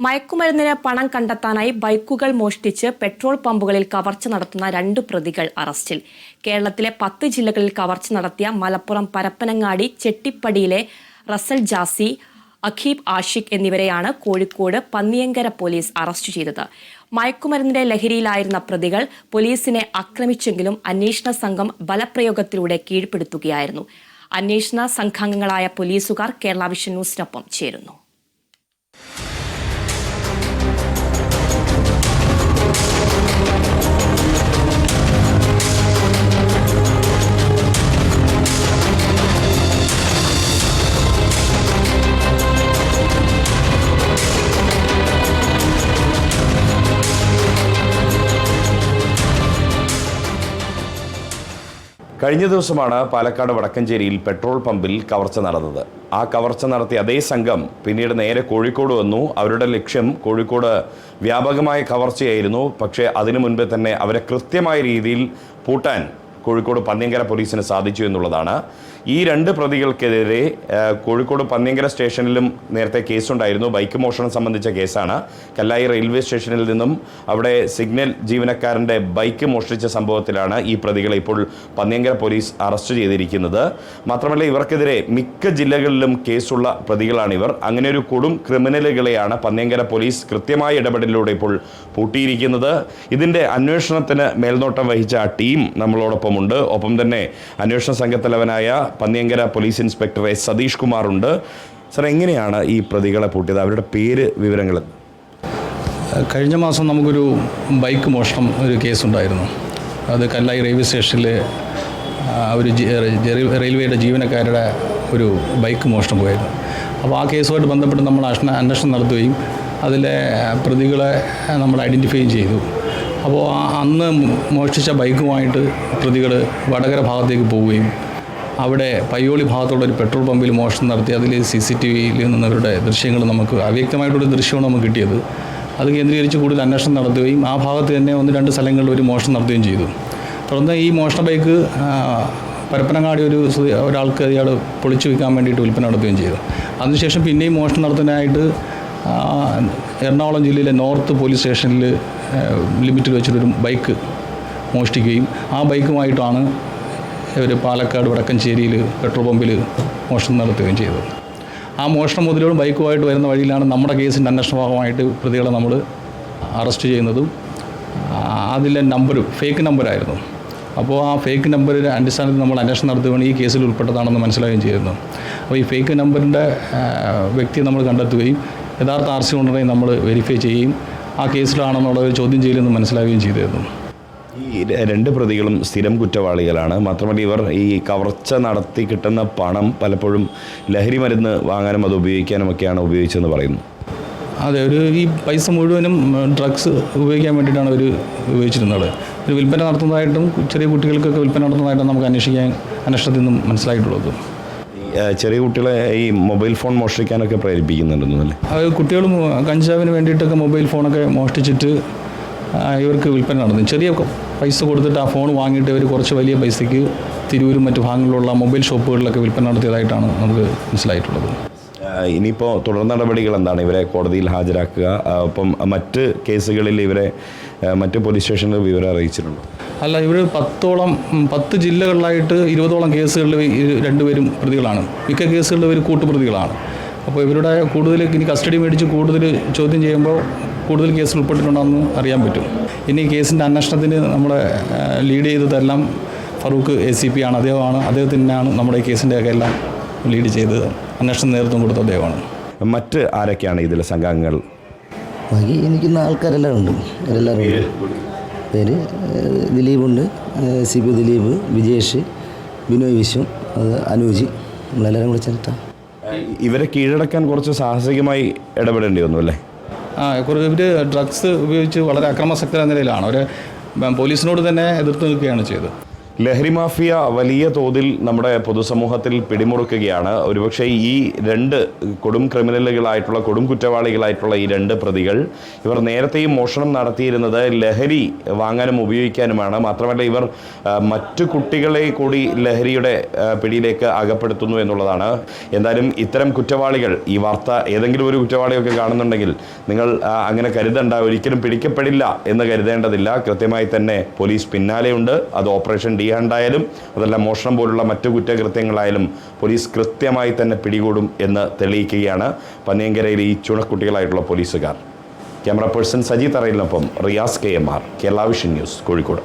മയക്കുമരുന്നിന് പണം കണ്ടെത്താനായി ബൈക്കുകൾ മോഷ്ടിച്ച് പെട്രോൾ പമ്പുകളിൽ കവർച്ച നടത്തുന്ന 2 പ്രതികൾ അറസ്റ്റിൽ. കേരളത്തിലെ 10 ജില്ലകളിൽ കവർച്ച നടത്തിയ മലപ്പുറം പരപ്പനങ്ങാടി ചെട്ടിപ്പടിയിലെ റസൽ ജാസി, അഖീബ് ആഷിഖ് എന്നിവരെയാണ് കോഴിക്കോട് പന്നിയങ്കര പോലീസ് അറസ്റ്റ് ചെയ്തത്. മയക്കുമരുന്നിന്റെ ലഹരിയിലായിരുന്ന പ്രതികൾ പോലീസിനെ ആക്രമിച്ചെങ്കിലും അന്വേഷണ സംഘം ബലപ്രയോഗത്തിലൂടെ കീഴ്പ്പെടുത്തുകയായിരുന്നു. അന്വേഷണ സംഘാംഗങ്ങളായ പോലീസുകാർ കേരള വിഷൻ ന്യൂസിനൊപ്പം ചേരുന്നു. കഴിഞ്ഞ ദിവസമാണ് പാലക്കാട് വടക്കഞ്ചേരിയിൽ പെട്രോൾ പമ്പിൽ കവർച്ച നടന്നത്. ആ കവർച്ച നടത്തിയ അതേ സംഘം പിന്നീട് നേരെ കോഴിക്കോട് വന്നു. അവരുടെ ലക്ഷ്യം കോഴിക്കോട് വ്യാപകമായ കവർച്ചയായിരുന്നു. പക്ഷേ അതിനു മുൻപേ തന്നെ അവരെ കൃത്യമായ രീതിയിൽ പൂട്ടാൻ കോഴിക്കോട് പന്നിയങ്കര പോലീസിന് സാധിച്ചു എന്നുള്ളതാണ്. ഈ 2 പ്രതികൾക്കെതിരെ കോഴിക്കോട് പന്നിയങ്കര സ്റ്റേഷനിലും നേരത്തെ കേസുണ്ടായിരുന്നു. ബൈക്ക് മോഷണം സംബന്ധിച്ച കേസാണ്. കല്ലായി റെയിൽവേ സ്റ്റേഷനിൽ നിന്നും അവിടെ സിഗ്നൽ ജീവനക്കാരൻ്റെ ബൈക്ക് മോഷ്ടിച്ച സംഭവത്തിലാണ് ഈ പ്രതികളെ ഇപ്പോൾ പന്നിയങ്കര പോലീസ് അറസ്റ്റ് ചെയ്തിരിക്കുന്നത്. മാത്രമല്ല, ഇവർക്കെതിരെ മിക്ക ജില്ലകളിലും കേസുള്ള പ്രതികളാണിവർ. അങ്ങനെ ഒരു കൊടും ക്രിമിനലുകളെയാണ് പന്നിയങ്കര പോലീസ് കൃത്യമായ ഇടപെടലിലൂടെ ഇപ്പോൾ പൂട്ടിയിരിക്കുന്നത്. ഇതിൻ്റെ അന്വേഷണത്തിന് മേൽനോട്ടം വഹിച്ച ആ ടീം നമ്മളോടൊപ്പമുണ്ട്. ഒപ്പം തന്നെ അന്വേഷണ സംഘത്തലവനായ Panniyankara police inspector S Satheesh Kumar ഉണ്ട്. സാർ, എങ്ങനെയാണ് ഈ പ്രതികളെ പൂട്ടിയത്? അവരുടെ പേര്, വിവരങ്ങൾ? കഴിഞ്ഞ മാസം നമുക്കൊരു ബൈക്ക് മോഷണം ഒരു കേസുണ്ടായിരുന്നു. അത് കല്ലായി റെയിൽവേ സ്റ്റേഷനിൽ ഒരു റെയിൽവേയുടെ ജീവനക്കാരുടെ ഒരു ബൈക്ക് മോഷണം പോയിരുന്നു. അപ്പോൾ ആ കേസുമായിട്ട് ബന്ധപ്പെട്ട് നമ്മൾ അന്വേഷണം നടത്തുകയും അതിലെ പ്രതികളെ നമ്മൾ ഐഡൻറ്റിഫൈ ചെയ്തു. അപ്പോൾ അന്ന് മോഷ്ടിച്ച ബൈക്കുമായിട്ട് പ്രതികൾ വടകര ഭാഗത്തേക്ക് പോവുകയും അവിടെ പയ്യോളി ഭാഗത്തുള്ള ഒരു പെട്രോൾ പമ്പിൽ മോഷണം നടത്തി അതിൽ CCTVയിൽ നിന്നവരുടെ ദൃശ്യങ്ങൾ നമുക്ക് അവ്യക്തമായിട്ടൊരു ദൃശ്യമാണ് നമുക്ക് കിട്ടിയത്. അത് കേന്ദ്രീകരിച്ച് കൂടുതൽ അന്വേഷണം നടത്തുകയും ആ ഭാഗത്ത് തന്നെ 1-2 സ്ഥലങ്ങളിൽ ഒരു മോഷണം നടത്തുകയും ചെയ്തു. തുടർന്ന് ഈ മോഷണ ബൈക്ക് പരപ്പനങ്ങാടി ഒരാൾക്ക് അയാൾ പൊളിച്ചു വയ്ക്കാൻ വേണ്ടിയിട്ട് വിൽപ്പന നടത്തുകയും ചെയ്തു. അതിനുശേഷം പിന്നെയും മോഷണം നടത്താനായിട്ട് എറണാകുളം ജില്ലയിലെ നോർത്ത് പോലീസ് സ്റ്റേഷനിൽ ലിമിറ്റിൽ വെച്ചിട്ടൊരു ബൈക്ക് മോഷ്ടിക്കുകയും ആ ബൈക്കുമായിട്ടാണ് ഇവർ പാലക്കാട് വടക്കഞ്ചേരിയിൽ പെട്രോൾ പമ്പിൽ മോഷണം നടത്തുകയും ചെയ്തത്. ആ മോഷണം മുതലോടും ബൈക്കുമായിട്ട് വരുന്ന വഴിയിലാണ് നമ്മുടെ കേസിൻ്റെ അന്വേഷണ ഭാഗമായിട്ട് പ്രതികളെ നമ്മൾ അറസ്റ്റ് ചെയ്യുന്നതും. അതിലെ നമ്പർ ഫേക്ക് നമ്പറായിരുന്നു. അപ്പോൾ ആ ഫേക്ക് നമ്പറിൻ്റെ അടിസ്ഥാനത്തിൽ നമ്മൾ അന്വേഷണം നടത്തുകയാണ് ഈ കേസിൽ ഉൾപ്പെട്ടതാണെന്ന് മനസ്സിലാവുകയും ചെയ്യുന്നു. അപ്പോൾ ഈ ഫേക്ക് നമ്പറിൻ്റെ വ്യക്തിയെ നമ്മൾ കണ്ടെത്തുകയും യഥാർത്ഥ RC ഓണറെ നമ്മൾ വെരിഫൈ ചെയ്യുകയും ആ കേസിലാണെന്നുള്ള ചോദ്യം ചെയ്യലെന്ന് മനസ്സിലാവുകയും ചെയ്തിരുന്നു. ഈ 2 പ്രതികളും സ്ഥിരം കുറ്റവാളികളാണ്. മാത്രമല്ല, ഇവർ ഈ കവർച്ച നടത്തി കിട്ടുന്ന പണം പലപ്പോഴും ലഹരി മരുന്ന് വാങ്ങാനും അത് ഉപയോഗിക്കാനുമൊക്കെയാണ് ഉപയോഗിച്ചതെന്ന് പറയുന്നു. അതെ, ഈ പൈസ മുഴുവനും ഡ്രഗ്സ് ഉപയോഗിക്കാൻ വേണ്ടിയിട്ടാണ് അവർ ഉപയോഗിച്ചിരുന്നത്. ഒരു വിൽപ്പന നടത്തുന്നതായിട്ടും ചെറിയ കുട്ടികൾക്കൊക്കെ വിൽപ്പന നടത്തുന്നതായിട്ടും നമുക്ക് അന്വേഷണത്തിൽ നിന്നും മനസ്സിലായിട്ടുള്ളത്. ചെറിയ കുട്ടികളെ ഈ മൊബൈൽ ഫോൺ മോഷ്ടിക്കാനൊക്കെ പ്രേരിപ്പിക്കുന്നുണ്ടെന്നല്ലേ? അത് കുട്ടികളും കഞ്ചാവിന് വേണ്ടിയിട്ടൊക്കെ മൊബൈൽ ഫോണൊക്കെ മോഷ്ടിച്ചിട്ട് ഇവർക്ക് വിൽപ്പന നടന്നു. ചെറിയ പൈസ കൊടുത്തിട്ട് ആ ഫോൺ വാങ്ങിയിട്ട് ഇവർ കുറച്ച് വലിയ പൈസയ്ക്ക് തിരൂരും മറ്റു ഭാഗങ്ങളിലുള്ള മൊബൈൽ ഷോപ്പുകളിലൊക്കെ വിൽപ്പന നടത്തിയതായിട്ടാണ് നമുക്ക് മനസ്സിലായിട്ടുള്ളത്. ഇനിയിപ്പോൾ തുടർ നടപടികൾ എന്താണ്? ഇവരെ കോടതിയിൽ ഹാജരാക്കുക, ഒപ്പം മറ്റ് കേസുകളിൽ ഇവരെ മറ്റ് പോലീസ് സ്റ്റേഷനിൽ വിവരം അറിയിച്ചിട്ടുണ്ടോ? അല്ല, ഇവർ 10 ജില്ലകളിലായിട്ട് 20ഓളം കേസുകളിൽ 2 പേരും പ്രതികളാണ്. മിക്ക കേസുകളിൽ ഇവർ കൂട്ടുപ്രതികളാണ്. അപ്പോൾ ഇവരുടെ കൂടുതൽ ഇനി കസ്റ്റഡി മേടിച്ച് കൂടുതൽ ചോദ്യം ചെയ്യുമ്പോൾ കൂടുതൽ കേസിൽ ഉൾപ്പെട്ടിട്ടുണ്ടെന്ന് അറിയാൻ പറ്റും. ഇനി കേസിൻ്റെ അന്വേഷണത്തിന് നമ്മളെ ലീഡ് ചെയ്തതെല്ലാം ഫറൂഖ് ACP ആണ്. അദ്ദേഹത്തിനാണ് നമ്മുടെ ഈ കേസിൻ്റെയൊക്കെ എല്ലാം ലീഡ് ചെയ്തത്. അന്വേഷണം നേതൃത്വം കൊടുത്ത അദ്ദേഹമാണ്. മറ്റ് ആരൊക്കെയാണ് ഇതിലെ സംഘാംഗങ്ങൾ? ബാക്കി എനിക്കുന്ന ആൾക്കാരെല്ലാം ഉണ്ട്. പേര് ദിലീപുണ്ട്, CP ദിലീപ്, വിജേഷ്, ബിനോയ് വിശ്വം, അനൂജ്, നമ്മളെല്ലാവരും കൂടി ചേർത്താ. ഇവരെ കീഴടക്കാൻ കുറച്ച് സാഹസികമായി ഇടപെടേണ്ടി വന്നു അല്ലേ? ഇവർ ഡ്രഗ്സ് ഉപയോഗിച്ച് വളരെ അക്രമാസക്തരായ നിലയിലാണ്. അവർ പോലീസിനോട് തന്നെ എതിർത്ത് നിൽക്കുകയാണ് ചെയ്തത്. ലഹരി മാഫിയ വലിയ തോതിൽ നമ്മുടെ പൊതുസമൂഹത്തിൽ പിടിമുറുക്കുകയാണ്. ഒരുപക്ഷെ ഈ രണ്ട് കൊടും ക്രിമിനലുകളായിട്ടുള്ള കൊടും കുറ്റവാളികളായിട്ടുള്ള ഈ രണ്ട് പ്രതികൾ ഇവർ നേരത്തെയും മോഷണം നടത്തിയിരുന്നത് ലഹരി വാങ്ങാനും ഉപയോഗിക്കാനുമാണ്. മാത്രമല്ല ഇവർ മറ്റു കുട്ടികളെ കൂടി ലഹരിയുടെ പിടിയിലേക്ക് അകപ്പെടുത്തുന്നു എന്നുള്ളതാണ്. എന്തായാലും ഇത്തരം കുറ്റവാളികൾ, ഈ വാർത്ത ഏതെങ്കിലും ഒരു കുറ്റവാളിയൊക്കെ കാണുന്നുണ്ടെങ്കിൽ നിങ്ങൾ അങ്ങനെ കരുതണ്ട, ഒരിക്കലും പിടിക്കപ്പെടില്ല എന്ന് കരുതേണ്ടതില്ല. കൃത്യമായി തന്നെ പോലീസ് പിന്നാലെയുണ്ട്. അത് ഓപ്പറേഷൻ ഡി ഹണ്ടായാലും അതല്ല മോഷണം പോലുള്ള മറ്റു കുറ്റകൃത്യങ്ങളായാലും പോലീസ് കൃത്യമായി തന്നെ പിടികൂടും എന്ന് തെളിയിക്കുകയാണ് പന്നിയങ്കരയിലെ ഈ ചുണക്കുട്ടികളായിട്ടുള്ള പോലീസുകാർ. ക്യാമറ പേഴ്സൺ സജി തറയിലിനൊപ്പം Riyas KMR, Kerala vision news, Kozhikode.